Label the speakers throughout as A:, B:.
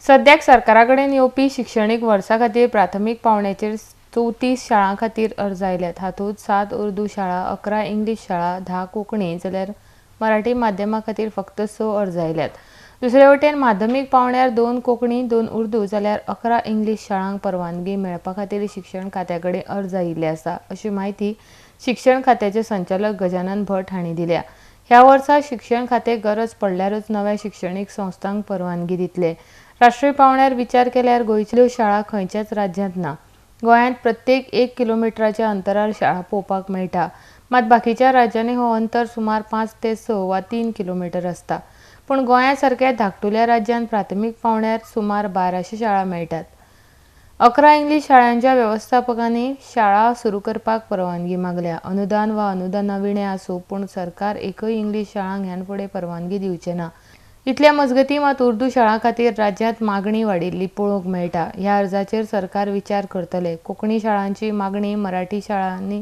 A: सद्याक सरकारा कडेन येवपी शिक्षणीक वर्सा खातीर प्राथमीक पावंड्याचेर 34 शाळां खातीर अर्ज आयल्यात। हातूंत 7 उर्दू शाळा, 11 इंग्लीश शाळा, 10 कोंकणी, जाल्यार मराठी माध्यमा खातीर फक्त 6 अर्ज आयल्यात। दुसरे वटेन माध्यमीक पावंड्यार 2 कोंकणी, 2 उर्दू जाल्यार 11 इंग्लीश शाळांक परवानगी मेळपा खातीर शिक्षण खात्या कडेन अर्ज आयिल्ले आसा, अशी माहिती शिक्षण खात्याचे संचालक गजानन भट हांणी दिल्या। ह्या वर्सा शिक्षण खातें गरज पडल्यारूच नव्या शिक्षणीक संस्थांक परवानगी दितले। राष्ट्रीय पावंड्यार विचार केल्यार गोंयच्यो शाळा खंयच्याच राज्यांत ना। गोंयांत प्रत्येक 1 किलोमिटराच्या अंतरार शाळा पळोवपाक मेळटा, मात बाकीच्या राज्यांनी हो अंतर सुमार 5 ते 6 वा 3 किलोमीटर आसता। पूण गोंया सारक्या धाकटुल्या राज्यांत प्राथमीक पावंड्यार सुमार 1200 शाळा मेळटात। 11 इंग्लीश शाळांच्या वेवस्थापकांनी शाळा सुरू करपाक परवानगी मागल्या। अनुदान वा अनुदानाविणें आसूं, पूण सरकार एकय इंग्लीश शाळांक ह्यान फुडें परवानगी दिवचें ना। इतल्या मजगतीं मात उर्दू शाळां खातीर राज्यांत मागणी वाडिल्ली पळोवंक मेळटा। ह्या अर्जाचेर सरकार विचार करतले। कोंकणी शाळांची मागणी मराठी शाळांनी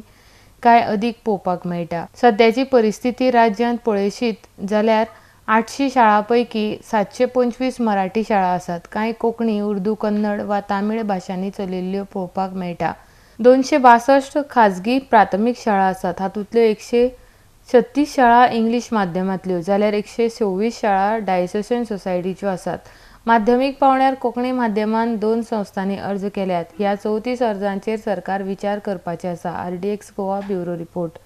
A: काय अदीक पळोवपाक मेळटा। सद्याची परिस्थिती राज्यांत पळयशीत जाल्यार 800 शाळां पैकी 725 मराठी शाळा आसात। कांय कोंकणी, उर्दू, कन्नड वा तामीळ भाशांनी चलिल्ल्यो पळोवपाक मेळटा। 262 खाजगी प्राथमीक शाळा आसात। हातूंतल्यो 136 शाळा इंग्लीश माध्यमांतल्यो, जाल्यार 126 शाळा डायसेसन सोसायटीच्यो आसात। माध्यमीक पावंड्यार कोंकणी माध्यमांत 2 संस्थांनी अर्ज केल्यात। ह्या 34 अर्जांचेर सरकार विचार करपाचें आसा। RDX Goa bureau report.